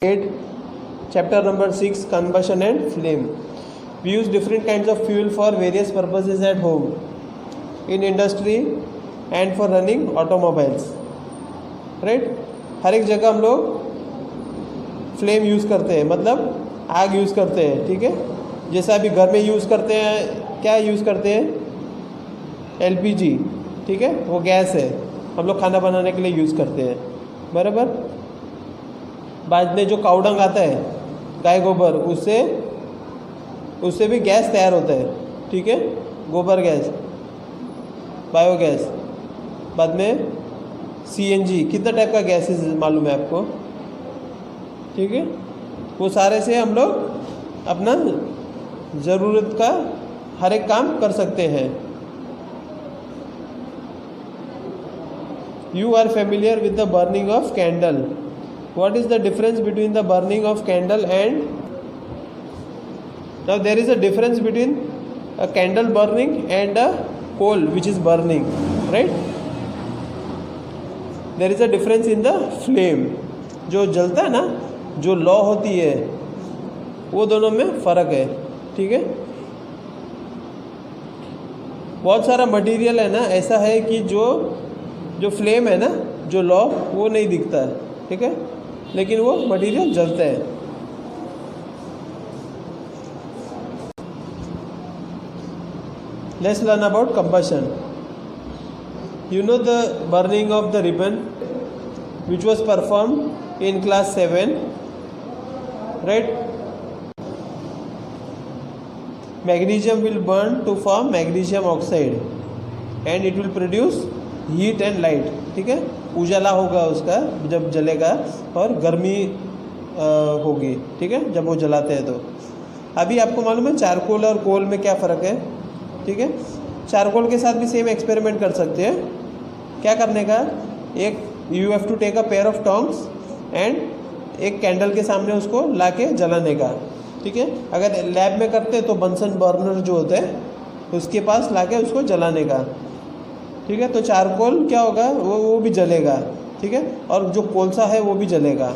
8, chapter number 6, combustion and flame. We use different kinds of fuel for various purposes at home, in industry and for running automobiles, right? हर एक जगह हम लोग flame use करते हैं, मतलब आग use करते हैं, ठीक है। जैसे अभी घर में यूज़ करते हैं, क्या यूज़ करते हैं? LPG, ठीक है, वो गैस है, हम लोग खाना बनाने के लिए यूज़ करते हैं, बराबर। बाद में जो काउडंग आता है, गाय गोबर, उससे भी गैस तैयार होता है, ठीक है, गोबर गैस, बायोगैस। बाद में CNG, कितना टाइप का गैसेस मालूम है आपको, ठीक है। वो सारे से हम लोग अपना ज़रूरत का हर एक काम कर सकते हैं। You are familiar with the burning of candle. What is the difference between the burning of candle and now there is a difference between a candle burning and a coal which is burning, right? There is a difference in the flame. जो जलता है ना, जो लौ होती है, वो दोनों में फ़र्क है, ठीक है। बहुत सारा मटेरियल है ना ऐसा है कि जो फ्लेम है ना, जो लौ, वो नहीं दिखता है, ठीक है, लेकिन वो मटेरियल जलता है। Let's learn about combustion. You know the burning of the ribbon which was performed in class 7, right? Magnesium will burn to form magnesium oxide and it will produce heat and light, ठीक है। उजाला होगा उसका जब जलेगा और गर्मी होगी, ठीक है, जब वो जलाते हैं तो। अभी आपको मालूम है चारकोल और कोल में क्या फ़र्क है, ठीक है। चारकोल के साथ भी सेम एक्सपेरिमेंट कर सकते हैं। क्या करने का, एक you have to take a pair of tongs and एक कैंडल के सामने उसको लाके जलाने का, ठीक है। अगर लैब में करते तो बंसन बर्नर जो होता है उसके पास लाके उसको जलाने का, ठीक है। तो चारकोल क्या होगा, वो भी जलेगा, ठीक है, और जो कोलसा है वो भी जलेगा।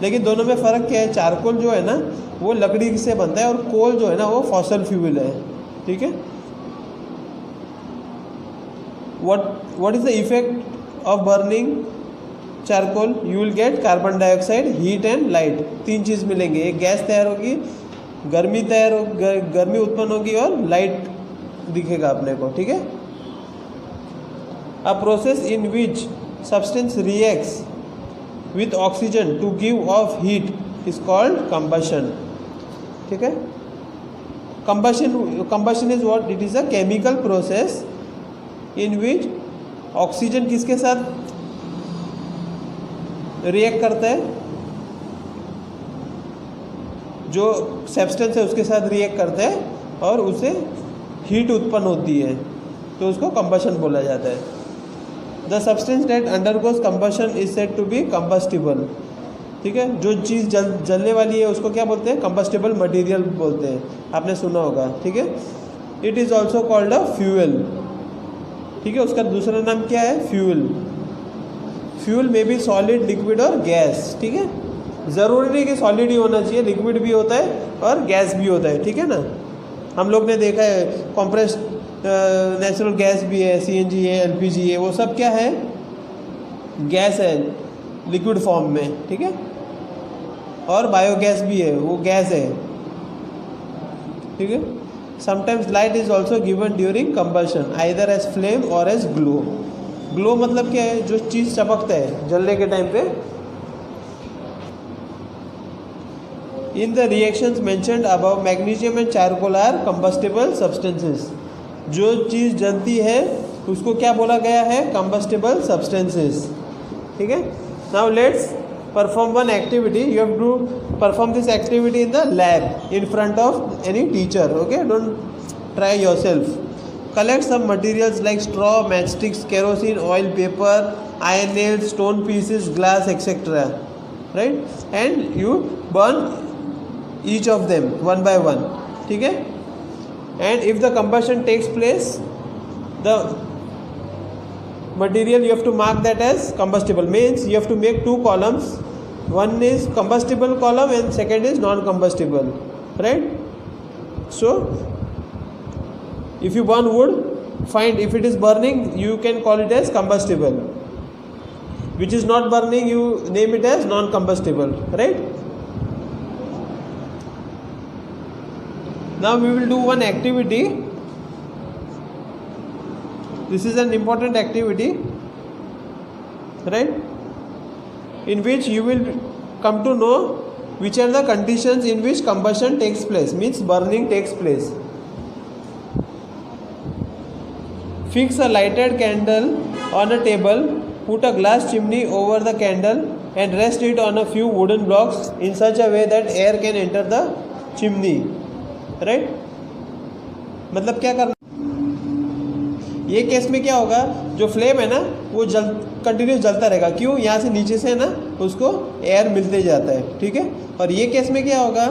लेकिन दोनों में फ़र्क क्या है, चारकोल जो है ना वो लकड़ी से बनता है और कोल जो है ना वो फॉसल फ्यूल है, ठीक है। What is the effect of burning charcoal? You will get carbon dioxide, heat and light. तीन चीज़ मिलेंगे, एक गैस तैयार होगी, गर्मी उत्पन्न होगी और लाइट दिखेगा अपने को, ठीक है। A process in which substance reacts with oxygen to give off heat is called combustion, ठीक है। Combustion is what? It is a chemical process in which oxygen किसके साथ रिएक्ट करता है, जो सब्सटेंस है उसके साथ रिएक्ट करता है और उससे हीट उत्पन्न होती है, तो उसको कंबशन बोला जाता है। The substance that undergoes combustion is said to be combustible, ठीक है। जो चीज़ जलने वाली है उसको क्या बोलते हैं? कंबस्टिबल मटेरियल बोलते हैं, आपने सुना होगा, ठीक है। It is also called a fuel, ठीक है। उसका दूसरा नाम क्या है? फ्यूल। फ्यूल में भी सॉलिड, लिक्विड और गैस, ठीक है। ज़रूरी नहीं कि सॉलिड ही होना चाहिए, लिक्विड भी होता है और गैस भी होता है, ठीक है ना। हम लोग ने देखा है कॉम्प्रेस्ड नेचुरल गैस भी है, CNG है, LPG है, वो सब क्या है? गैस है लिक्विड फॉर्म में, ठीक है। और बायोगैस भी है, वो गैस है, ठीक है। Sometimes light is also given during combustion either as flame or as glow. Glow मतलब क्या है? जो चीज़ चमकता है जलने के टाइम पे। In the reactions mentioned above, magnesium and charcoal are combustible substances. जो चीज़ जलती है उसको क्या बोला गया है? कंबस्टिबल सब्सटेंसेस, ठीक है। Now let's perform one activity. You have to perform this activity in the lab in front of any teacher, okay, don't try yourself. Collect some materials like straw, matchsticks, kerosene, oil, paper, iron nails, stone pieces, glass, etcetera, right, and you burn each of them one by one, ठीक है। And if the combustion takes place, the material you have to mark that as combustible, means you have to make two columns one is combustible column and second is non-combustible, right? So if you burn wood, find if it is burning, you can call it as combustible. Which is not burning, you name it as non-combustible, right? Now we will do one activity. This is an important activity, right? In which you will come to know which are the conditions in which combustion takes place, means burning takes place. Fix a lighted candle on a table, put a glass chimney over the candle and rest it on a few wooden blocks in such a way that air can enter the chimney, right? मतलब क्या करना, ये case में क्या होगा, जो flame है ना वो कंटिन्यूस जलता रहेगा। क्यों? यहाँ से नीचे से ना उसको एयर मिलते जाता है, ठीक है। और ये केस में क्या होगा,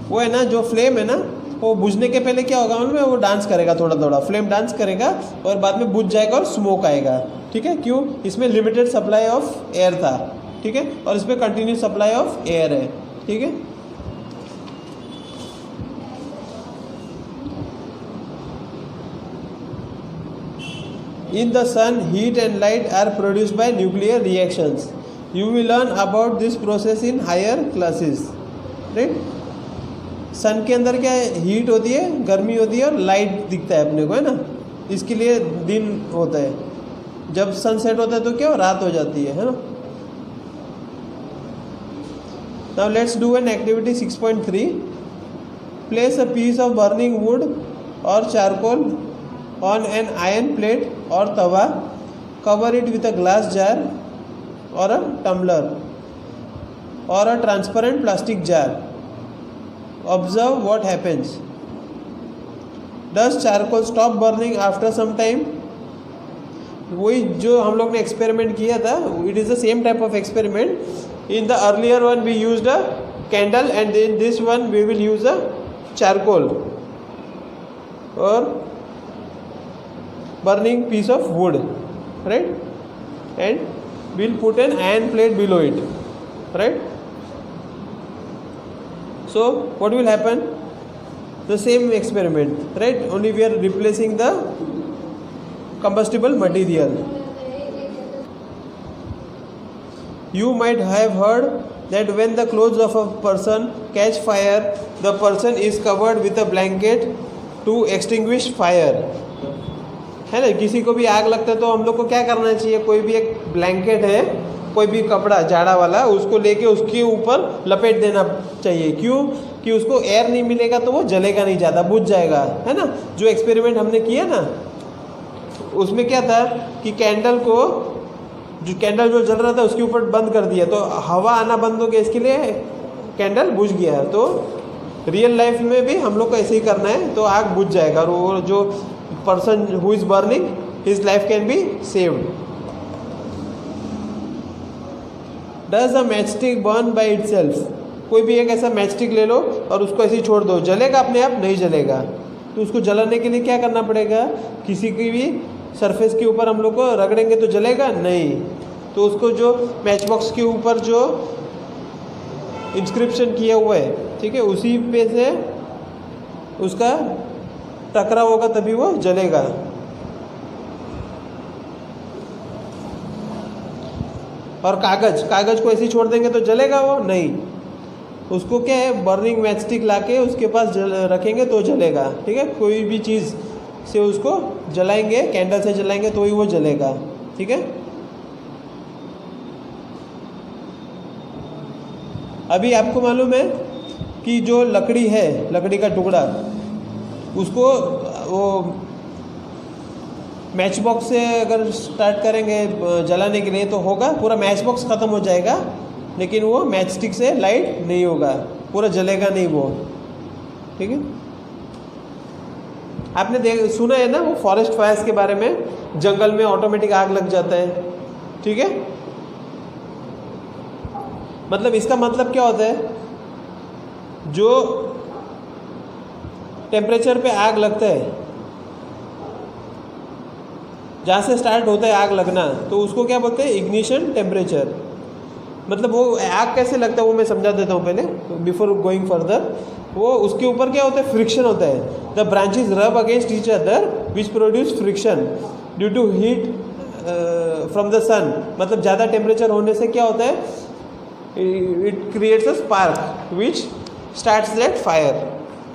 वो है ना जो फ्लेम है ना वो बुझने के पहले क्या होगा उनमें, वो डांस करेगा, थोड़ा थोड़ा फ्लेम डांस करेगा और बाद में बुझ जाएगा और स्मोक आएगा, ठीक है। क्यों? इसमें लिमिटेड सप्लाई ऑफ एयर था, ठीक है, और इसमें कंटिन्यूस सप्लाई ऑफ एयर है, ठीक है। In the sun, heat and light are produced by nuclear reactions. You will learn about this process in higher classes, right? सन के अंदर क्या है, हीट होती है, गर्मी होती है और लाइट दिखता है अपने को, है ना। इसके लिए दिन होता है, जब सन सेट होता है तो क्या रात हो जाती है ना। Now let's do an activity 6.3. Place a piece of burning wood or charcoal on an iron plate or tawa. Cover it with a glass jar or a tumbler or a transparent plastic jar. Observe what happens. Does charcoal stop burning after some time? वही जो हम लोग ने experiment किया था, it is the same type of experiment. In the earlier one we used a candle and in this one we will use a charcoal or burning piece of wood, right? And we'll put an iron plate below it, right? So what will happen? The same experiment, right? Only we are replacing the combustible material. You might have heard that when the clothes of a person catch fire, the person is covered with a blanket to extinguish fire. है ना, किसी को भी आग लगता है तो हम लोग को क्या करना चाहिए, कोई भी एक ब्लैंकेट है, कोई भी कपड़ा जाड़ा वाला, उसको लेके उसके ऊपर लपेट देना चाहिए। क्यों? कि उसको एयर नहीं मिलेगा तो वो जलेगा नहीं ज़्यादा, बुझ जाएगा, है ना। जो एक्सपेरिमेंट हमने किया ना उसमें क्या था कि कैंडल जो जल रहा था उसके ऊपर बंद कर दिया तो हवा आना बंद हो गया, इसके लिए कैंडल बुझ गया। तो रियल लाइफ में भी हम लोग को ऐसे ही करना है, तो आग बुझ जाएगा और वो जो person who is burning, his life can be saved. Does a matchstick burn by itself? कोई भी एक ऐसा मैचस्टिक ले लो और उसको ऐसे ही छोड़ दो, जलेगा अपने आप? नहीं जलेगा। तो उसको जलाने के लिए क्या करना पड़ेगा, किसी की भी सरफेस के ऊपर हम लोग को रगड़ेंगे तो जलेगा नहीं। तो उसको जो मैच बॉक्स के ऊपर जो इंस्क्रिप्शन किया हुआ है, ठीक है, उसी पे से उसका टकराव होगा तभी वो जलेगा। और कागज को ऐसे ही छोड़ देंगे तो जलेगा वो? नहीं। उसको क्या है, बर्निंग मैचस्टिक लाके उसके पास रखेंगे तो जलेगा, ठीक है। कोई भी चीज़ से उसको जलाएंगे, कैंडल से जलाएंगे तो ही वो जलेगा, ठीक है। अभी आपको मालूम है कि जो लकड़ी है, लकड़ी का टुकड़ा, उसको वो मैच बॉक्स से अगर स्टार्ट करेंगे जलाने के लिए तो होगा, पूरा मैच बॉक्स ख़त्म हो जाएगा, लेकिन वो मैच स्टिक से लाइट नहीं होगा, पूरा जलेगा नहीं वो, ठीक है। आपने सुना है ना वो फॉरेस्ट फायर्स के बारे में, जंगल में ऑटोमेटिक आग लग जाता है, ठीक है। मतलब इसका मतलब क्या होता है, जो टेम्परेचर पे आग लगता है, जहाँ से स्टार्ट होता है आग लगना, तो उसको क्या बोलते हैं, इग्निशन टेम्परेचर। मतलब वो आग कैसे लगता है वो मैं समझा देता हूँ पहले, बिफोर गोइंग फर्दर। वो उसके ऊपर क्या होता है, फ्रिक्शन होता है। The branches rub against each other which produce friction due to heat from the sun. मतलब ज़्यादा टेम्परेचर होने से क्या होता है, it creates a spark which starts that fire.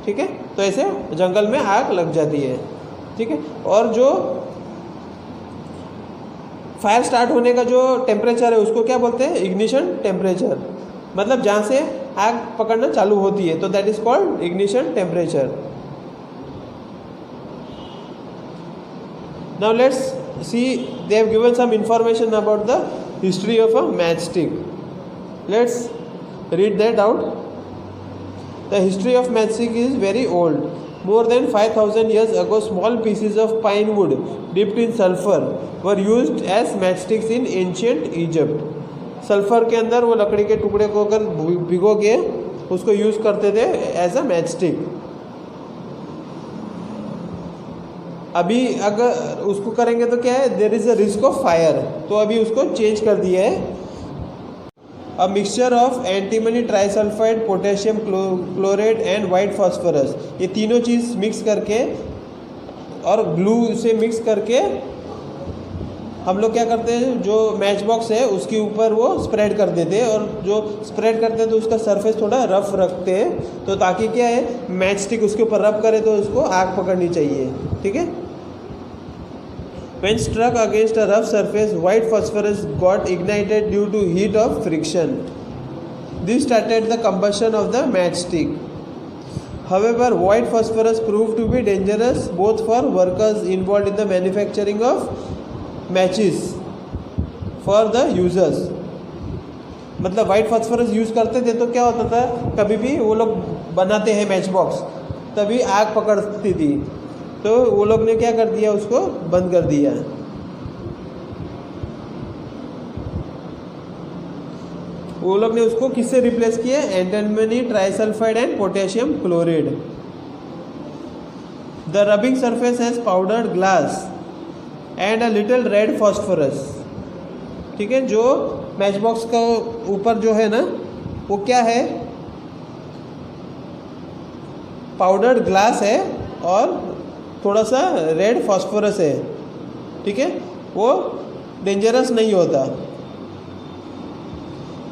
ठीक है, तो ऐसे जंगल में आग लग जाती है। ठीक है, और जो फायर स्टार्ट होने का जो टेम्परेचर है उसको क्या बोलते हैं, इग्निशन टेम्परेचर। मतलब जहाँ से आग पकड़ना चालू होती है, तो that is called ignition temperature. Now let's see, they have given some information about the history of a matchstick. Let's read that out. The history of matchstick is very old. More than 5,000 years ago, small pieces of pine wood dipped in sulfur were used as matchsticks in ancient Egypt. Sulphur के अंदर वो लकड़ी के टुकड़े को अगर भिगो के उसको यूज़ करते थे एज अ मैचस्टिक। अभी अगर उसको करेंगे तो क्या है, there is a risk of fire, तो अभी उसको चेंज कर दिया है। A mixture of antimony trisulfide, potassium chloride and white phosphorus, ये तीनों चीज़ मिक्स करके और ग्लू से मिक्स करके हम लोग क्या करते हैं, जो मैच बॉक्स है उसके ऊपर वो स्प्रेड कर देते हैं। और जो स्प्रेड करते हैं तो उसका सरफेस थोड़ा रफ रखते हैं, तो ताकि क्या है, मैच स्टिक उसके ऊपर रब करे तो उसको आग पकड़नी चाहिए। ठीक है, When struck against a rough surface, white phosphorus got ignited due to heat of friction. This started the combustion of the matchstick. However, white phosphorus proved to be dangerous both for workers involved in the manufacturing of matches for the users. मतलब white phosphorus use करते थे तो क्या होता था, कभी भी वो लोग बनाते हैं मैच बॉक्स तभी आग पकड़ती थी, तो वो लोग ने क्या कर दिया, उसको बंद कर दिया। वो लोग ने उसको किससे रिप्लेस किया, antimony trisulphide and potassium chloride. The rubbing surface has powdered glass and a little red phosphorus. ठीक है, जो मैच बॉक्स का ऊपर जो है ना वो क्या है, पाउडर्ड ग्लास है और थोड़ा सा रेड फॉस्फोरस है। ठीक है, वो डेंजरस नहीं होता।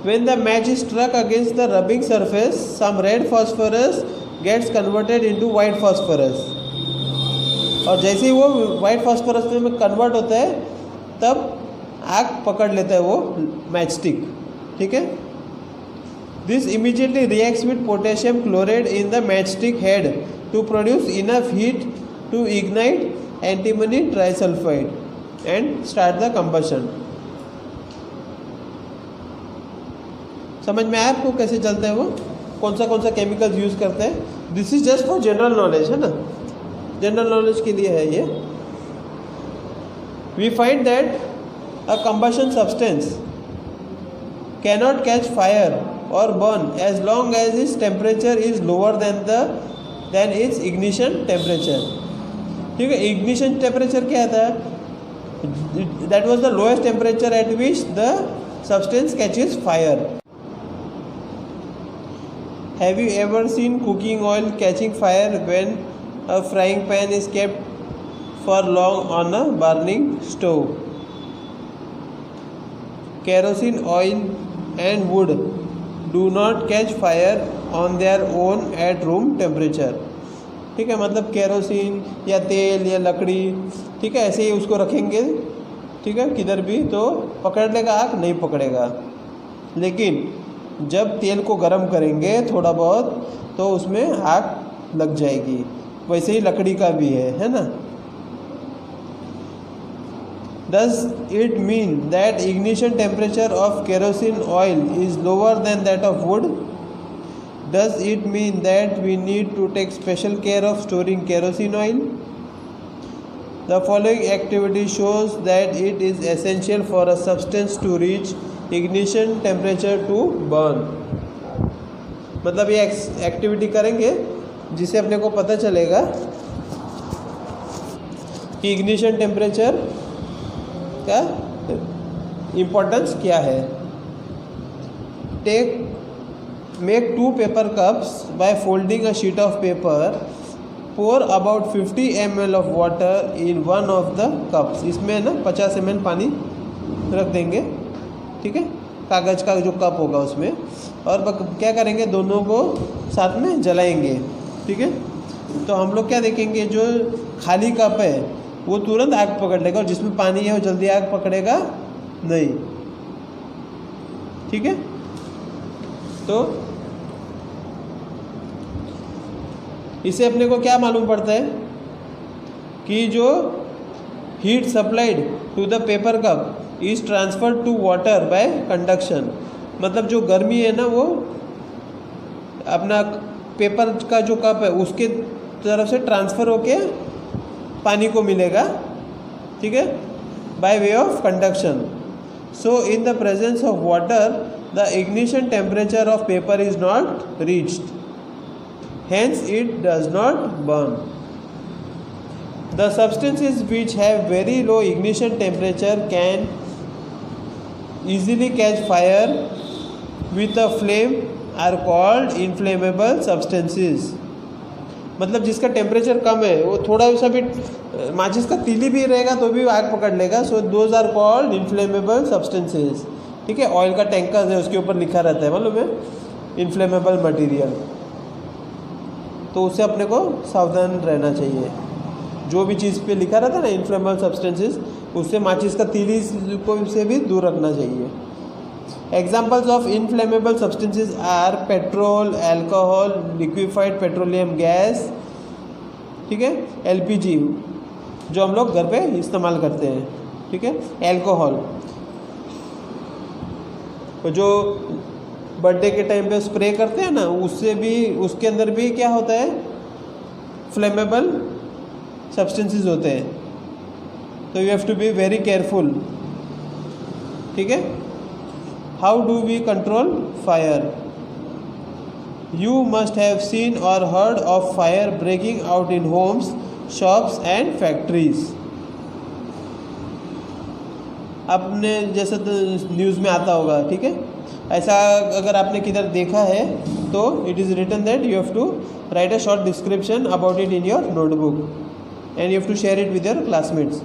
When the match is struck against the rubbing surface, some red phosphorus gets converted into white phosphorus. और जैसे ही वो white phosphorus में कन्वर्ट होता है तब आग पकड़ लेता है वो मैच स्टिक। ठीक है, This immediately reacts with potassium chloride in the matchstick head to produce enough heat to ignite antimony trisulfide and start the combustion. समझ में आया आपको कैसे चलता है वो, कौन सा केमिकल्स यूज़ करते हैं। This is just for general knowledge, है ना, जनरल नॉलेज के लिए है ये। We find that a combustion substance cannot catch fire और burn as long as its temperature is lower than its ignition temperature. ठीक है, इग्निशन टेम्परेचर क्या था, that was the lowest temperature at which the substance catches fire. Have you ever seen cooking oil catching fire when a frying pan is kept for long on a burning stove? Kerosene oil and wood do not catch fire on their own at room temperature. ठीक है, मतलब kerosene या तेल या लकड़ी, ठीक है, ऐसे ही उसको रखेंगे, ठीक है, किधर भी तो पकड़ लेगा आग, नहीं पकड़ेगा। लेकिन जब तेल को गर्म करेंगे थोड़ा बहुत तो उसमें आग लग जाएगी। वैसे ही लकड़ी का भी है ना। Does it mean that ignition temperature of kerosene oil is lower than that of wood? Does it mean that we need to take special care of storing kerosene oil? The following activity shows that it is essential for a substance to reach ignition temperature to burn. मतलब ये activity करेंगे जिससे अपने को पता चलेगा कि ignition temperature का इम्पोर्टेंस क्या है। Make 2 paper cups by folding a sheet of paper, pour about 50 ml of water in one of the cups। इसमें ना 50 ml पानी रख देंगे, ठीक है, कागज़ का जो कप होगा उसमें, और क्या करेंगे, दोनों को साथ में जलाएंगे, ठीक है। तो हम लोग क्या देखेंगे, जो खाली कप है वो तुरंत आग पकड़ लेगा, और जिसमें पानी है वो जल्दी आग पकड़ेगा नहीं, ठीक है। तो इससे अपने को क्या मालूम पड़ता है कि जो heat supplied to the paper cup is transferred to water by conduction. मतलब जो गर्मी है ना वो अपना पेपर का जो कप है उसके तरफ से ट्रांसफ़र होके पानी को मिलेगा, ठीक है, by way of conduction. So in the presence of water the ignition temperature of paper is not reached, hence it does not burn. The substances which have very low ignition temperature can easily catch fire with a flame are called inflammable substances। मतलब जिसका temperature कम है वो थोड़ा सा भी माचिस का तीली भी रहेगा तो भी आग पकड़ लेगा। So those are called inflammable substances, ठीक है। ऑयल का टैंकर है उसके ऊपर लिखा रहता है, मालूम है, इन्फ्लेमेबल मटेरियल। तो उससे अपने को सावधान रहना चाहिए। जो भी चीज़ पे लिखा रहता है ना इन्फ्लेमेबल सब्सटेंसेस, उससे माचिस का तीली को से भी दूर रखना चाहिए। Examples of inflammable substances are petrol, alcohol, liquefied petroleum gas, ठीक है, एलपीजी जो हम लोग घर पे इस्तेमाल करते हैं, ठीक है। अल्कोहल जो बर्थडे के टाइम पे स्प्रे करते हैं ना, उससे भी उसके अंदर भी क्या होता है, फ्लेमेबल सब्सटेंसेस होते हैं। तो you have to be very careful, ठीक है। How do we control fire? You must have seen और heard of fire breaking out in homes, shops and factories. आपने जैसे तो न्यूज़ में आता होगा, ठीक है। ऐसा अगर आपने किधर देखा है तो it is written that you have to write a short description about it in your notebook and you have to share it with your classmates,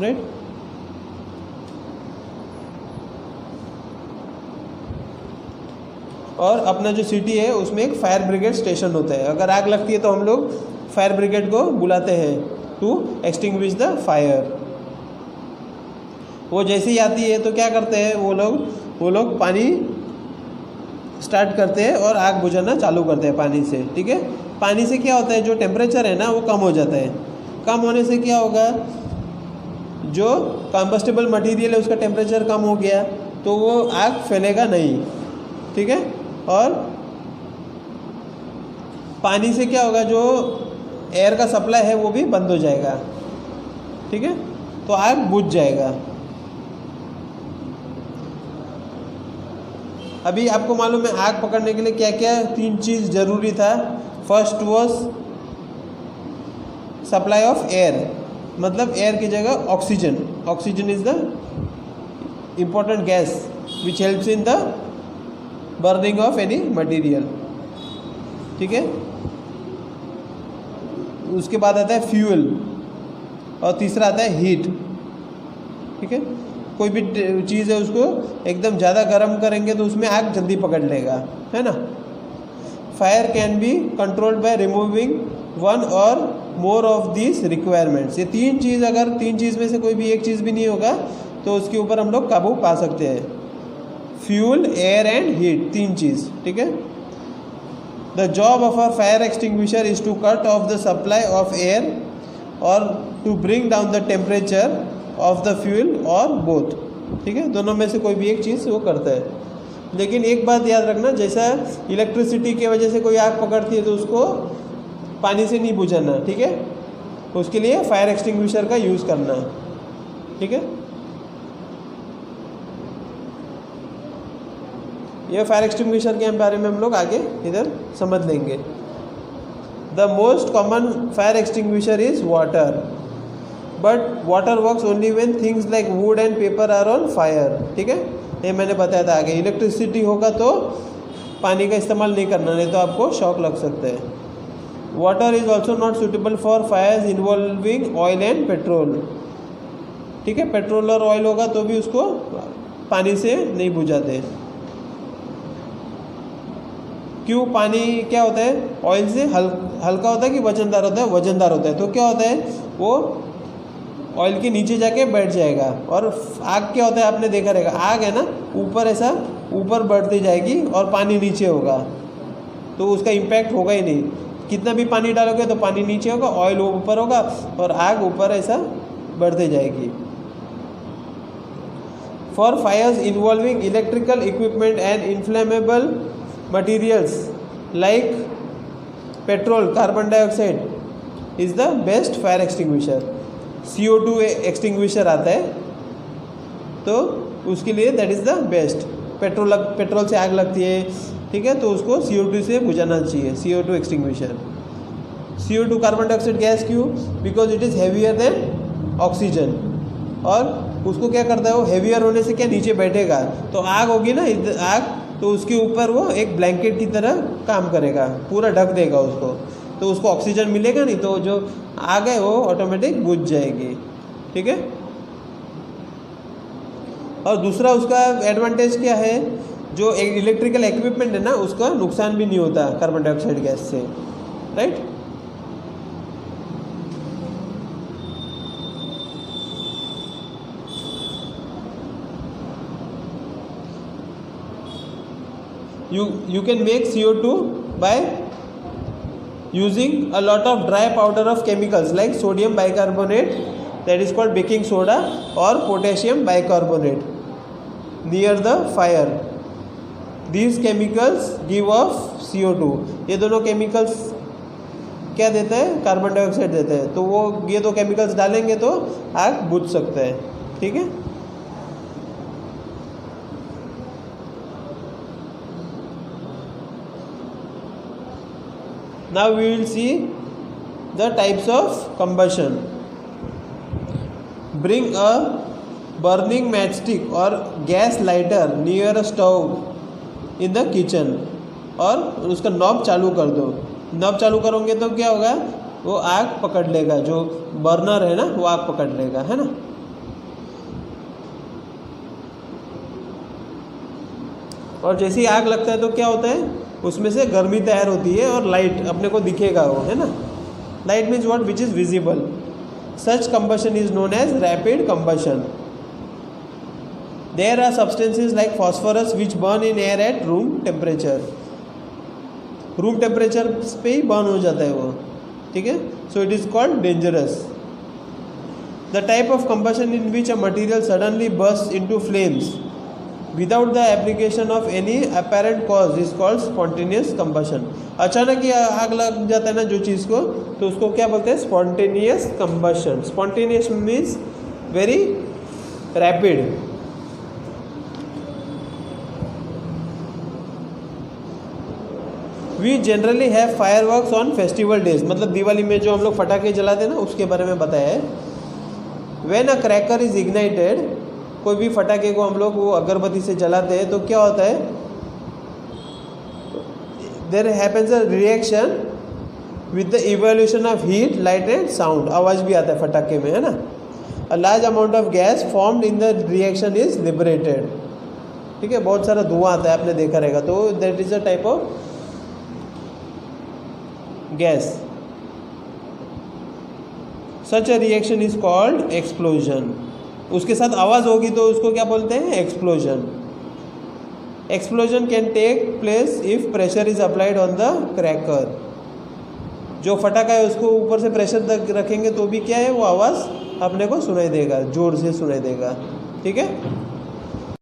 right. और अपना जो सिटी है उसमें एक फायर ब्रिगेड स्टेशन होता है। अगर आग लगती है तो हम लोग फायर ब्रिगेड को बुलाते हैं टू एक्सटिंग्विश द फायर। वो जैसे ही आती है तो क्या करते हैं वो लोग पानी स्टार्ट करते हैं और आग बुझाना चालू करते हैं पानी से, ठीक है। पानी से क्या होता है, जो टेम्परेचर है ना वो कम हो जाता है। कम होने से क्या होगा, जो कंबस्टेबल मटेरियल है उसका टेम्परेचर कम हो गया तो वो आग फैलेगा नहीं, ठीक है। और पानी से क्या होगा, जो एयर का सप्लाई है वो भी बंद हो जाएगा, ठीक है, तो आग बुझ जाएगा। अभी आपको मालूम है आग पकड़ने के लिए क्या क्या 3 चीज़ ज़रूरी था। First was supply of air, मतलब एयर की जगह oxygen. Oxygen is the important gas which helps in the burning of any material, ठीक है। उसके बाद आता है फ्यूल और तीसरा आता है हीट, ठीक है। कोई भी चीज़ है उसको एकदम ज़्यादा गर्म करेंगे तो उसमें आग जल्दी पकड़ लेगा, है ना। Fire can be controlled by removing 1 और मोर ऑफ दिस रिक्वायरमेंट्स। ये 3 चीज़, अगर 3 चीज़ में से कोई भी एक चीज़ भी नहीं होगा तो उसके ऊपर हम लोग काबू पा सकते हैं। फ्यूल, एयर एंड हीट, 3 चीज़, ठीक है। The job of a fire extinguisher is to cut off the supply of air और to bring down the temperature of the fuel और बोथ, ठीक है। दोनों में से कोई भी एक चीज़ वो करता है। लेकिन एक बात याद रखना, जैसा इलेक्ट्रिसिटी की वजह से कोई आग पकड़ती है तो उसको पानी से नहीं बुझाना, ठीक है। उसके लिए फायर एक्सटिंग्विशर का यूज़ करना, ठीक है। ये फायर एक्सटिंग्विशर के बारे में हम लोग आगे इधर समझ लेंगे। The most common fire extinguisher is water, but water works only when things like wood and paper are on fire, ठीक है। ये मैंने बताया था आगे। इलेक्ट्रिसिटी होगा तो पानी का इस्तेमाल नहीं करना, नहीं तो आपको शॉक लग सकता है। Water is also not suitable for fires involving oil and petrol. ठीक है, पेट्रोल और ऑयल होगा तो भी उसको पानी से नहीं बुझाते। क्यों? पानी क्या होता है, ऑयल से हल्का होता है कि वजनदार होता है? वजनदार होता है। तो क्या होता है, वो ऑयल के नीचे जाके बैठ जाएगा। और आग क्या होता है, आपने देखा रहेगा, आग है ना ऊपर ऐसा ऊपर बढ़ती जाएगी और पानी नीचे होगा, तो उसका इम्पैक्ट होगा ही नहीं। कितना भी पानी डालोगे तो पानी नीचे होगा, ऑयल ऊपर होगा और आग ऊपर ऐसा बढ़ती जाएगी। For fires involving electrical equipment and inflammable materials like petrol, carbon dioxide is the best fire extinguisher। CO2 extinguisher आता है तो उसके लिए that is the best। Petrol से आग लगती है, ठीक है, तो उसको CO2 से बुझाना चाहिए, CO2 extinguisher। CO2 carbon dioxide gas क्यों? Because it is heavier than oxygen. और उसको क्या करता है, वो हैवियर होने से क्या नीचे बैठेगा, तो आग होगी ना, आग तो उसके ऊपर वो एक ब्लैंकेट की तरह काम करेगा, पूरा ढक देगा उसको, तो उसको ऑक्सीजन मिलेगा नहीं, तो जो आग है वो ऑटोमेटिक बुझ जाएगी। ठीक है। और दूसरा उसका एडवांटेज क्या है, जो इलेक्ट्रिकल इक्विपमेंट है ना उसका नुकसान भी नहीं होता कार्बन डाइऑक्साइड गैस से, right. You can make CO2 by using a lot of dry powder of chemicals like sodium bicarbonate, that is called baking soda, or potassium bicarbonate near the fire। These chemicals give off CO2। ये दोनों chemicals क्या देते हैं, carbon dioxide देते हैं, तो वो ये दो केमिकल्स डालेंगे तो आग बुझ सकता है। ठीक है। Now we will see the types of combustion। Bring a burning matchstick or gas lighter near a stove in the kitchen, और उसका नॉब चालू कर दो। नॉब चालू करोगे तो क्या होगा, वो आग पकड़ लेगा, जो बर्नर है ना वो आग पकड़ लेगा, है ना। और जैसे ही आग लगता है तो क्या होता है, उसमें से गर्मी तैयार होती है और लाइट अपने को दिखेगा वो, है ना। Light means what, which is visible. Such combustion is known as rapid combustion. There are substances like phosphorus which burn in air at room temperature. Room temperature पे ही बर्न हो जाता है वो, ठीक है। So it is called dangerous. The type of combustion in which a material suddenly burst into flames without the application of any apparent cause is called spontaneous combustion. अचानक ही आग लग जाता है ना जो चीज़ को, तो उसको क्या बोलते हैं, spontaneous combustion. Spontaneous means very rapid. We generally have fireworks on festival days, मतलब दिवाली में जो हम लोग पटाखे जलाते हैं ना उसके बारे में बताया है। When a cracker is ignited, कोई भी फटाके को हम लोग वो अगरबत्ती से जलाते हैं तो क्या होता है, there happens a reaction with the evolution of heat, light and sound. आवाज़ भी आता है फटाके में, है ना। A large amount of gas formed in the reaction is liberated. ठीक है, बहुत सारा धुआं आता है, आपने देखा रहेगा, तो that is a type of gas. Such a reaction is called explosion. उसके साथ आवाज़ होगी तो उसको क्या बोलते हैं, explosion. Explosion can take place if pressure is applied on the cracker. जो फटाका है उसको ऊपर से प्रेशर तक रखेंगे तो भी क्या है, वो आवाज़ अपने को सुनाई देगा, जोर से सुनाई देगा। ठीक है।